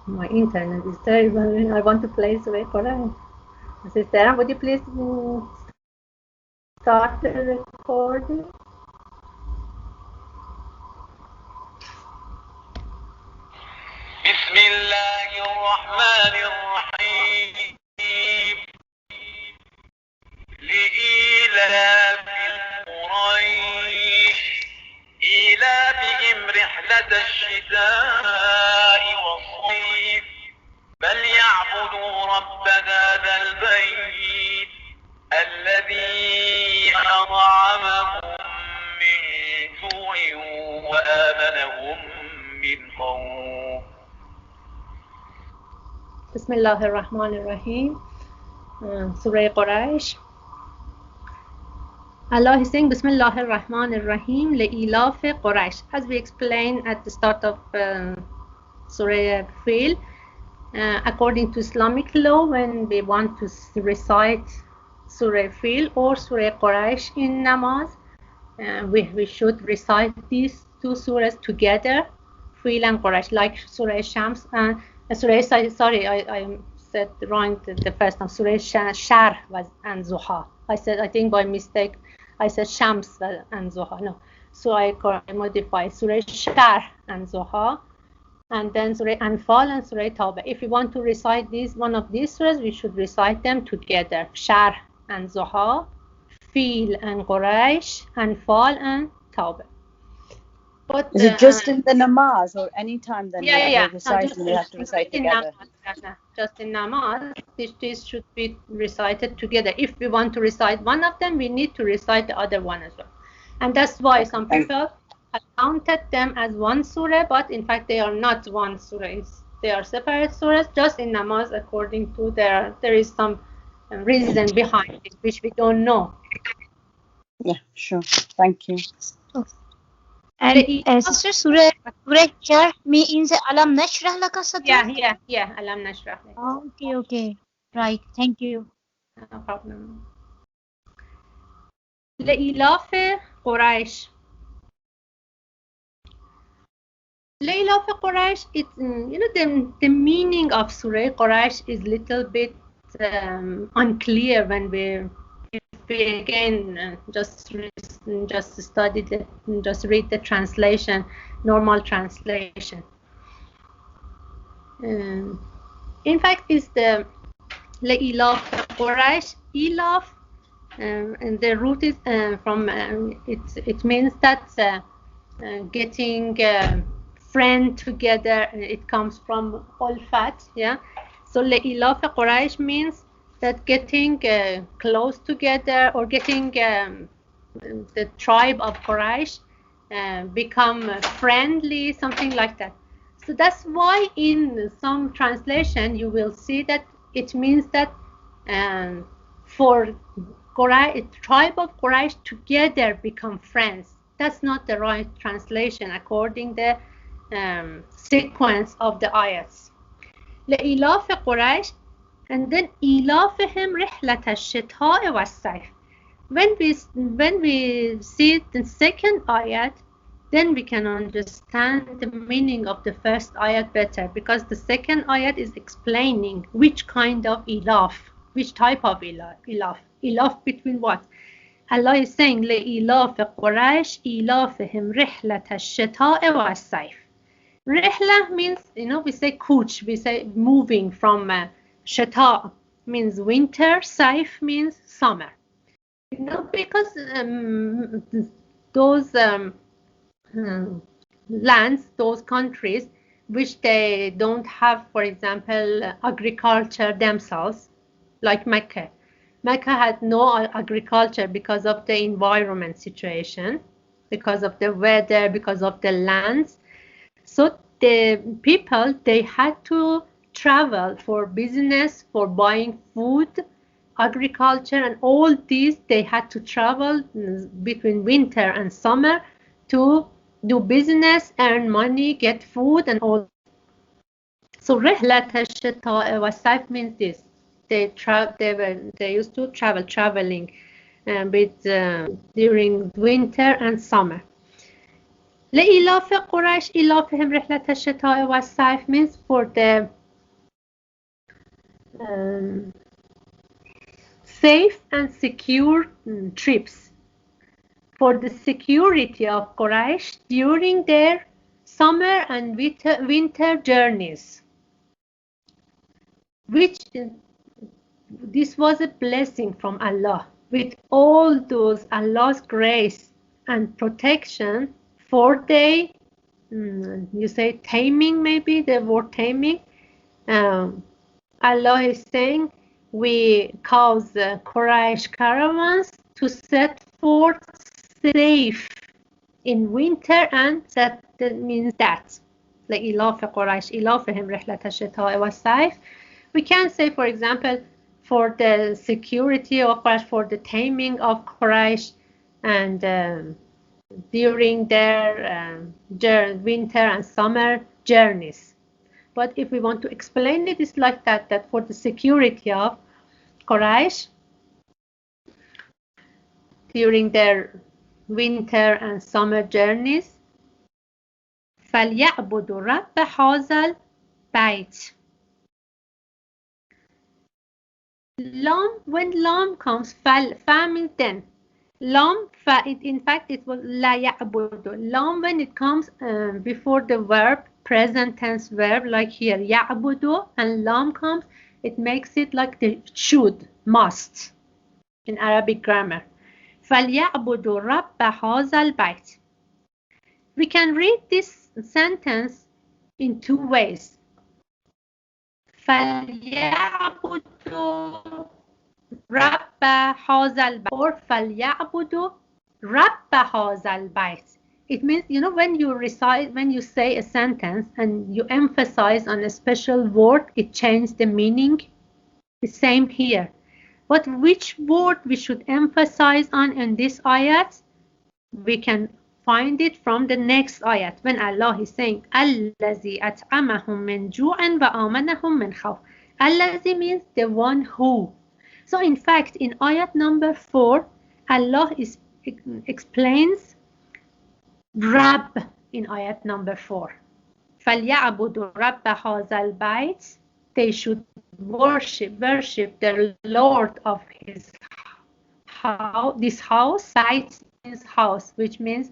My internet is terrible when I want to play Surah Quran. Sister, would you please start the recording? بسم الله الرحمن الرحيم لإيلاف قريش إيلافهم رحلة الشتاء والصيف فليعبدوا رب هذا البيت الذي أطعمهم من جوع وآمنهم من خوف. Bismillah ar-Rahman ar-Rahim. Surah Quraysh. Allah is saying Bismillah ar-Rahman ar-Rahim Le'ilaf Quraysh. As we explained at the start of Surah Fil, according to Islamic law, when we want to recite Surah Fil or Surah Quraysh in namaz, we should recite these two surahs together, Fil and Quraysh, like Surah Shams and Surah, sorry, I said wrong the first time. Surah Shar was and Zuha. I think by mistake, I said Shams and Zuha. No, so I modify Surah Shar and Zuha, and then Surah Anfal and Surah Tawbah. If we want to recite one of these surahs, we should recite them together. Shar and Zuha, Fil and Quraysh, Anfal and Tawbah. But is it just in the namaz or any time then yeah. recite and they have to recite together? Just in namaz, this should be recited together. If we want to recite one of them, we need to recite the other one as well. And that's why some people have counted them as one surah, but in fact they are not one surah. They are separate surahs, just in namaz according to there is some reason behind it, which we don't know. Yeah, sure. Thank you. And sister, Surah Shar means Alam Nashrah Laka Sadrak? Yeah, Alam Nashrah. Oh, okay. Right, thank you. No problem. Le'ilaf Quraysh. Le'ilaf Quraysh, it's, the meaning of Surah Quraysh is little bit unclear when we again just studied it, just read the translation, normal translation. In fact, it's the Le'ilaf Quraysh, Ilaf, and the root is from it means that getting friend together. It comes from Ulfat, yeah. So Le'ilaf Quraysh means that getting close together or getting the tribe of Quraysh become friendly, something like that. So that's why in some translation you will see that it means that for Quraysh, tribe of Quraysh together become friends. That's not the right translation according the sequence of the ayats. لإلاف قريش, and then إلافهم رحلة الشتاء والصيف. When we see the second ayat, then we can understand the meaning of the first ayat better, because the second ayat is explaining which kind of ilaf, which type of ilaf between what. Allah is saying لإلاف قريش إلافهم رحلة الشتاء والصيف. Rihla means, we say kuch, we say moving from shata means winter, saif means summer. Because those lands, those countries, which they don't have, for example, agriculture themselves, like Mecca. Mecca had no agriculture because of the environment situation, because of the weather, because of the lands. So the people, they had to travel for business, for buying food, agriculture, and all these, they had to travel between winter and summer to do business, earn money, get food, and all. So رحلة الشتاء والصيف means this. They used to traveling during winter and summer. لإلاف قريش إلافهم رحلة الشتاء والصيف means for the safe and secure trips for the security of Quraysh during their summer and winter journeys, which this was a blessing from Allah. With all those Allah's grace and protection for they, you say taming, maybe the word taming, Allah is saying we cause Quraysh caravans to set forth safe in winter, and that means that لإلاف قريش إلافهم رحلة الشتاء والصيف. We can say, for example, for the security of Quraysh, for the taming of Quraysh, and during their winter and summer journeys. But if we want to explain it, it's like that, that for the security of Quraysh during their winter and summer journeys. فَلْيَعْبُدُوا رَبَّ هَذَا الْبَيْتِ. Lam, when lam comes, fa means then. Lam, fa, in fact, it was la ya'budu. Lam, when it comes before the verb, present tense verb, like here, ya'budu, and lam comes, it makes it like the should, must, in Arabic grammar. فَلْيَعْبُدُوا رَبَّ هَذَا الْبَيْتِ. We can read this sentence in two ways. فَلْيَعْبُدُوا رَبَّ هَذَا الْبَيْتِ or فَلْيَعْبُدُوا رَبَّ هَذَا الْبَيْتِ. It means, you know, when you recite, when you say a sentence and you emphasize on a special word, it changes the meaning. The same here. But which word we should emphasize on in this ayat? We can find it from the next ayat when Allah is saying الَّذِي أَطْعَمَهُم مِّن جُوعٍ وَآمَنَهُم مِّن خَوْفٍ. الَّذِي means the one who. So in fact, in ayat number 4, Allah explains Rabb in ayat number 4. فَلْيَعْبُدُوا رَبَّ هَذَا الْبَيْتِ. They should worship the Lord of his house, this house. Bait means house, which means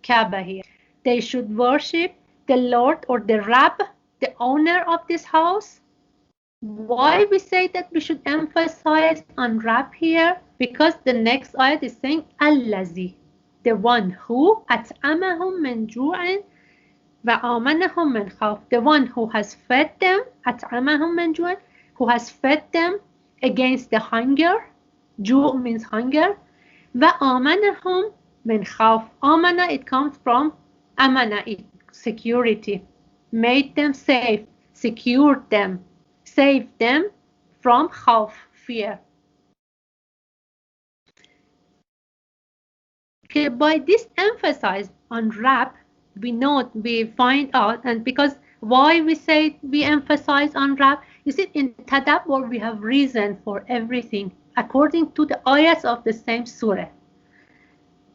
Kaaba here. They should worship the Lord or the Rabb, the owner of this house. Why we say that we should emphasize on Rabb here? Because the next ayat is saying Allazi, the one who at'amahum min ju'in wa amanahum min khawf, the one who has fed them, at'amahum min ju'in, who has fed them against the hunger. Ju' means hunger. Wa amanahum min khawf. Amana, it comes from amana, security. Made them safe, secured them, saved them from khawf, fear. Okay, by this emphasis on Rabb, we find out, and because why we say we emphasize on Rabb, you see, in Tadabbur we have reason for everything according to the ayats of the same surah.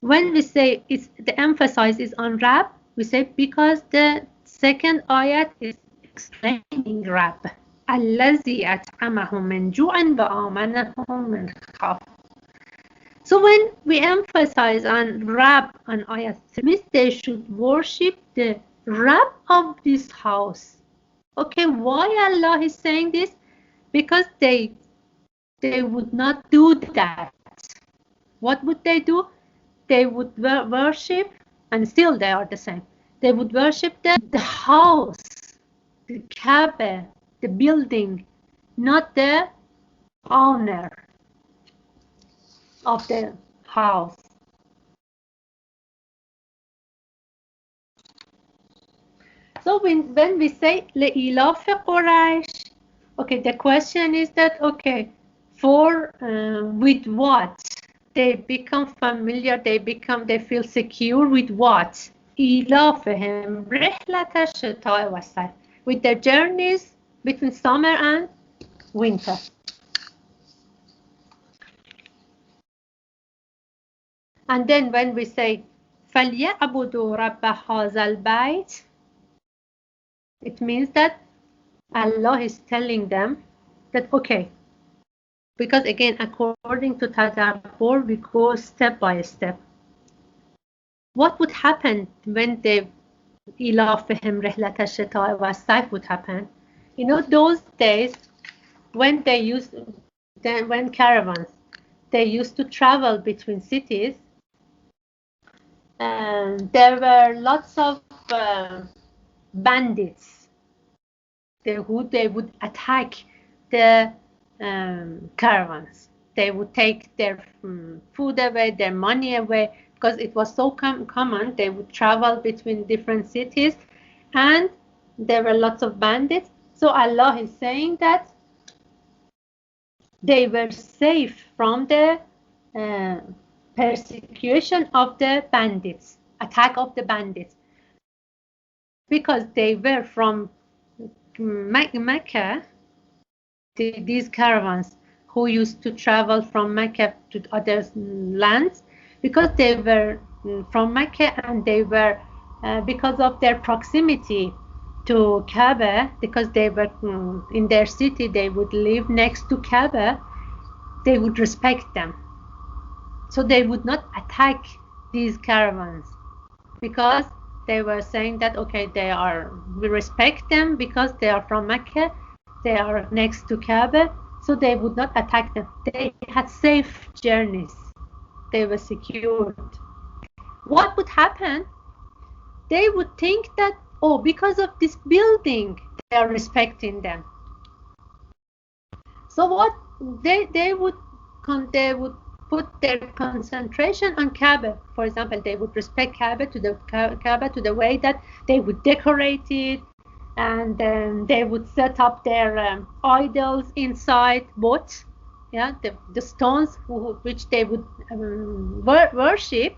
When we say the emphasis is on Rabb, we say because the second ayat is explaining Rabb. الَّذِي أَطْعَمَهُم مِّن جُوعٍ وَآمَنَهُم مِّن خَوْفٍ. So when we emphasize on Rabb on ayat, it means they should worship the Rabb of this house. Okay, why Allah is saying this? Because they would not do that. What would they do? They would worship, and still they are the same. They would worship the house, the Kaaba, the building, not the owner of the house. So when we say لإلاف قريش, okay, the question is that, okay, for with what? They become familiar, they feel secure with what? إلافهم رحلة الشتاء والصيف, with their journeys between summer and winter. And then when we say فَلْيَعْبُدُوا رَبَّ هَذَا الْبَيْتِ, it means that Allah is telling them that okay, because again, according to Tadabbur, we go step by step. What would happen when the إِلَى فِهِمْ رِحْلَةَ الشِّتَاءِ وَالصَّيْفِ would happen? You know, those days when when caravans, they used to travel between cities, and there were lots of bandits. They would attack the caravans. They would take their food away, their money away, because it was so common. They would travel between different cities, and there were lots of bandits. So Allah is saying that they were safe from the persecution of the bandits, attack of the bandits, because they were from Mecca. These caravans who used to travel from Mecca to other lands, because they were from Mecca, and they were because of their proximity to Kaaba, because they were in their city, they would live next to Kaaba, they would respect them. So they would not attack these caravans, because they were saying that okay, we respect them because they are from Mecca, they are next to Kaaba, so they would not attack them. They had safe journeys, they were secured. What would happen? They would think that, oh, because of this building, they are respecting them. So what they would put their concentration on Kaaba. For example, they would respect Kaaba to the way that they would decorate it, and they would set up their idols inside both, the stones which they would worship.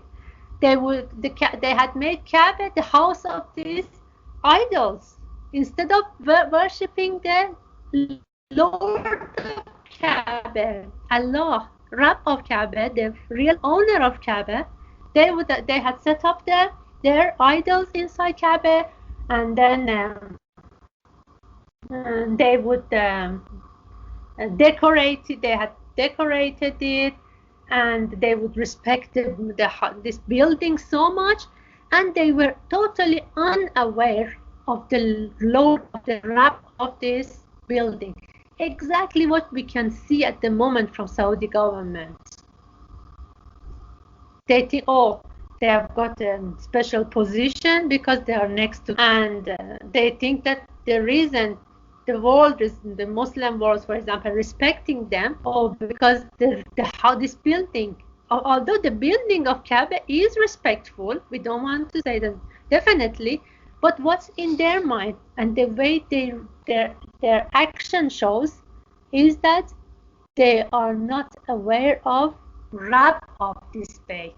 They had made Kaaba the house of these idols, instead of worshipping the Lord of Kaaba, Allah, Rabb of Kaaba, the real owner of Kaaba. They had set up their idols inside Kaaba, and then they would decorate it. They had decorated it, and they would respect this building so much, and they were totally unaware of the Lord, of the Rabb of this building. Exactly what we can see at the moment from Saudi government. They think, oh, they have got a special position because they are next to, and they think that the reason the world is, the Muslim world, for example, respecting them, or because how this building, although the building of Kaaba is respectful, we don't want to say that definitely, but what's in their mind and the way their action shows is that they are not aware of Rabb of this Bayt.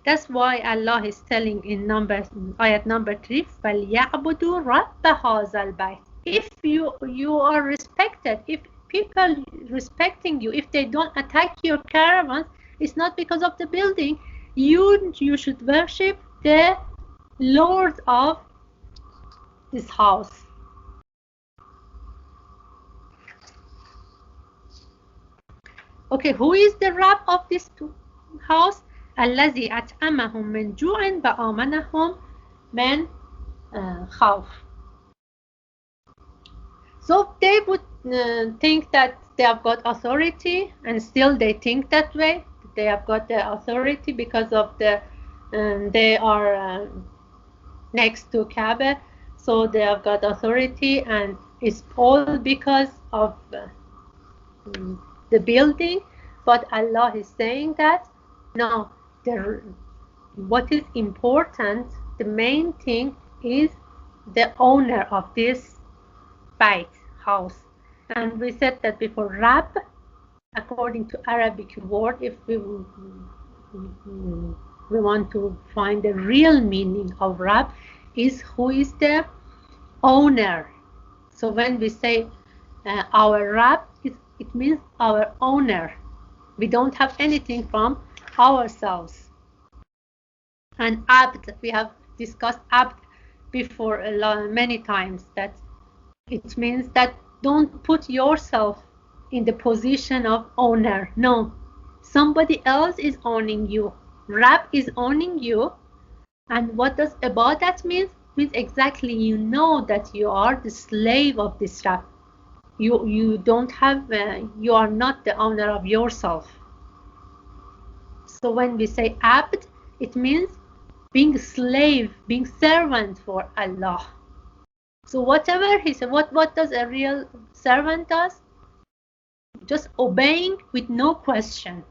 That's why Allah is telling in ayat number 3, فَلْيَعْبُدُوا رَبَّ هَذَا الْبَيْتِ. If you are respected, if people respecting you, if they don't attack your caravans, it's not because of the building. You should worship the Lord of this house. Okay, who is the Rabb of this house? الذي أطعمهم من جوع وآمنهم من خوف. So they would think that they have got authority, and still they think that way. They have got the authority because of they are next to Kaaba, so they have got authority, and it's all because of the building. But Allah is saying that no, what is important, the main thing, is the owner of this Bayt, house. And we said that before, Rabb, according to Arabic word, if we want to find the real meaning of Rabb, is who is the owner. So when we say our Rabb, it means our owner. We don't have anything from ourselves. And Abd, we have discussed Abd before many times, that it means that Don't put yourself in the position of owner. No, somebody else is owning you. Rab is owning you. And what does ibadat mean? Means exactly you know that you are the slave of this Rab. You don't have, you are not the owner of yourself. So when we say abd, it means being slave, being servant for Allah. So whatever he said, what does a real servant does? Just obeying with no question.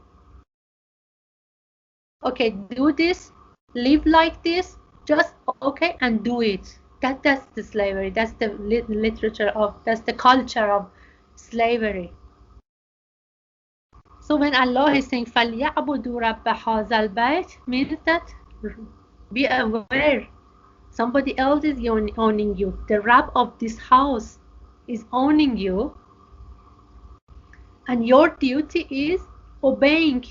Okay, do this, live like this, just okay, and do it. That's the slavery. That's the literature of, that's the culture of slavery. So when Allah is saying فَلْيَعْبُدُوا رَبَّ هَذَا الْبَيْتِ, means that be aware somebody else is owning you. The Rabb of this house is owning you, and your duty is obeying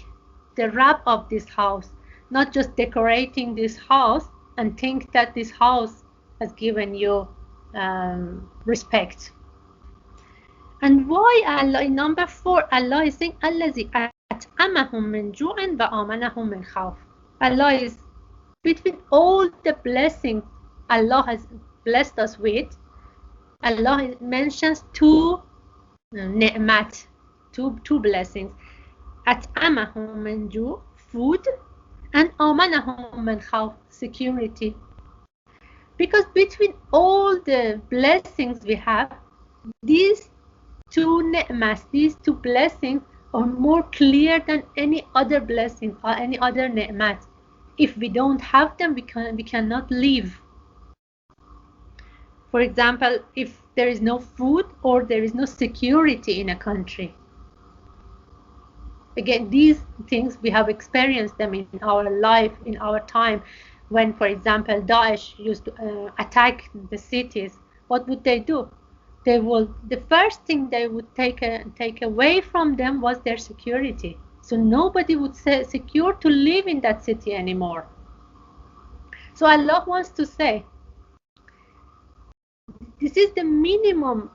the Rabb of this house, not just decorating this house and think that this house has given you respect. And why Allah, in number 4, Allah is saying الَّذِي أَطْعَمَهُم مِّن جُوعٍ وَآمَنَهُم مِّن خَوْفٍ. Allah is, between all the blessings Allah has blessed us with, Allah mentions two ni'mat, two blessings. أَطْعَمَهُم مِّن جُوعٍ, food, and آمَنَهُم مِّن خَوْفٍ, security. Because between all the blessings we have, these two ni'mas, these two blessings are more clear than any other blessing or any other ni'mat. If we don't have them, we cannot live. For example, if there is no food or there is no security in a country. Again, these things we have experienced them in our life, in our time. When, for example, Daesh used to attack the cities, what would they do? They will, the first thing they would take away from them was their security. So nobody would say secure to live in that city anymore. So Allah wants to say, this is the minimum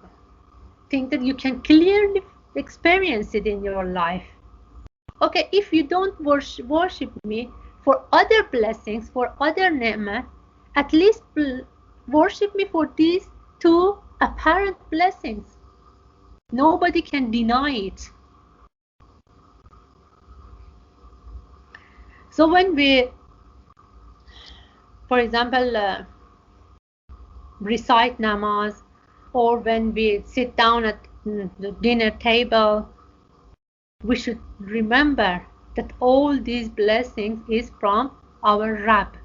thing that you can clearly experience it in your life. Okay, if you don't worship me for other blessings, for other ni'mah, at least worship me for these two apparent blessings. Nobody can deny it. So when we, for example, recite namaz, or when we sit down at the dinner table, we should remember that all these blessings is from our Rabb.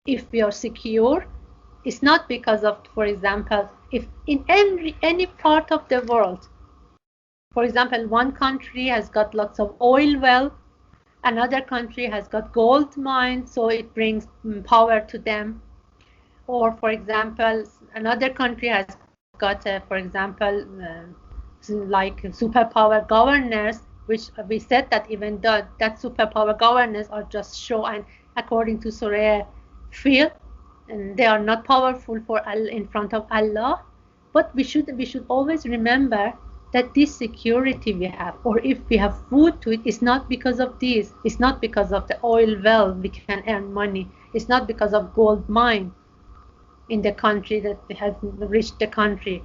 If we are secure, it's not because of, for example, if in any part of the world, for example, one country has got lots of oil well, another country has got gold mines, so it brings power to them. Or, for example, another country has got, for example, like superpower governors, which we said that even though that superpower governors are just show, and according to Surah Fil, and they are not powerful for in front of Allah. But we should always remember that this security we have, or if we have food to it, is not because of this. It's not because of the oil well we can earn money. It's not because of gold mine in the country that has reached the country,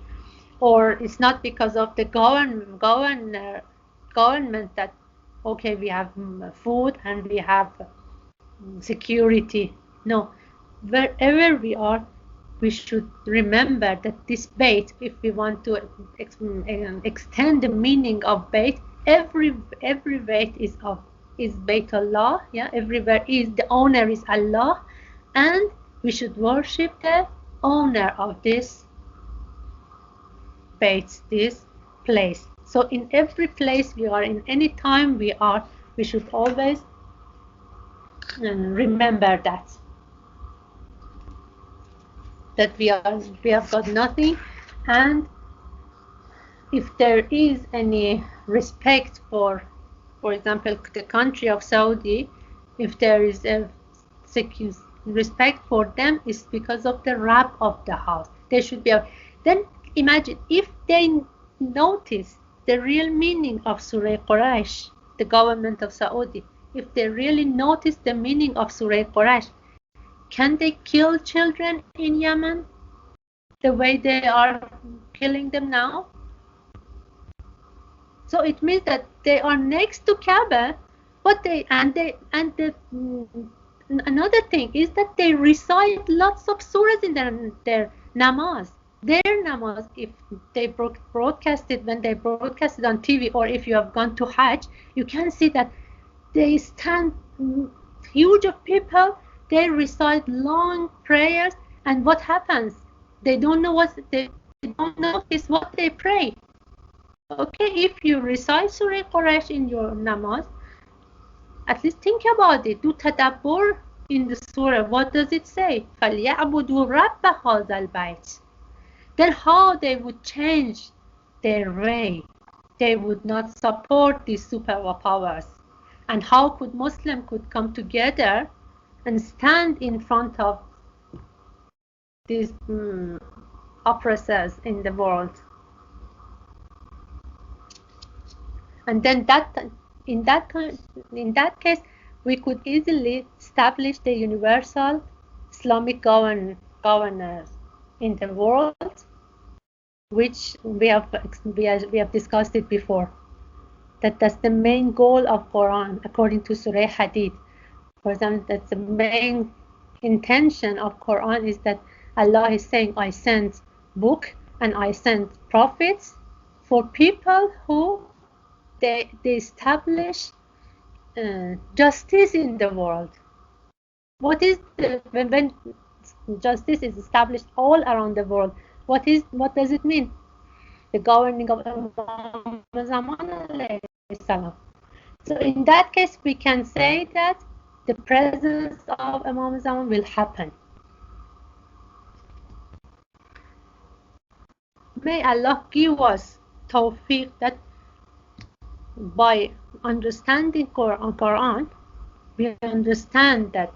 or it's not because of the government that, okay, we have food and we have security. No, wherever we are, we should remember that this bait, if we want to extend the meaning of bait, every bait is Bait Allah. Yeah, everywhere is the owner is Allah, and we should worship the owner of this bait, this place. So in every place we are, in any time we are, we should always remember that we have got nothing, and if there is any respect for example, the country of Saudi, if there is a respect for them, it's because of the Rabb of the house. They should be. Then imagine if they notice the real meaning of Surah Quraysh, the government of Saudi, if they really notice the meaning of Surah Quraysh, can they kill children in Yemen the way they are killing them now? So it means that they are next to Kaaba, but another thing is that they recite lots of surahs in their namaz. Their namaz, if they broadcasted when they broadcasted on TV, or if you have gone to Hajj, you can see that they stand huge of people. They recite long prayers, and what happens? They don't know they don't notice what they pray. Okay, if you recite Surah Quraysh in your namaz, at least think about it. Do tadabbur in the surah. What does it say? فَلْيَعْبُدُوا رَبَّ هَذَا الْبَيْتِ. Then how they would change their way? They would not support these superpowers. And how could Muslims could come together and stand in front of these oppressors in the world? And then in that case, we could easily establish the universal Islamic governors in the world, which we have discussed it before. That's the main goal of Quran, according to Surah Hadid. For example, that's the main intention of Quran is that Allah is saying, I sent book and I sent prophets for people who they establish justice in the world. What is when justice is established all around the world? What does it mean? The governing of Imam Zaman alayhi salam. So in that case, we can say that the presence of Imam Zaman will happen. May Allah give us tawfiq that by understanding Quran, we understand that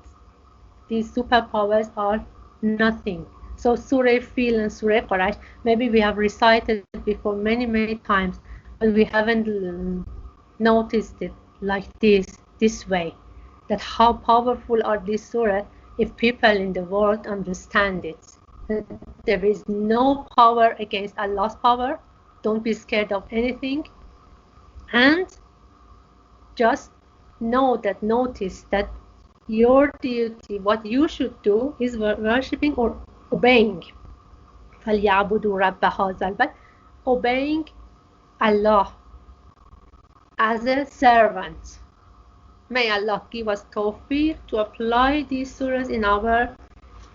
these superpowers are nothing. So Surah Fil and Surah Quraysh, maybe we have recited it before many times, but we haven't noticed it like this way. That how powerful are these surahs if people in the world understand it. There is no power against Allah's power. Don't be scared of anything. And just notice that your duty, what you should do is worshipping or obeying. فَلْيَعْبُدُوا رَبَّ هَذَا الْبَيْتِ. Obeying Allah as a servant. May Allah give us tawfiq to apply these surahs in our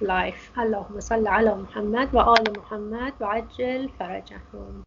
life. Allahumma salli ala Muhammad wa ala Muhammad wa ajil farajahum.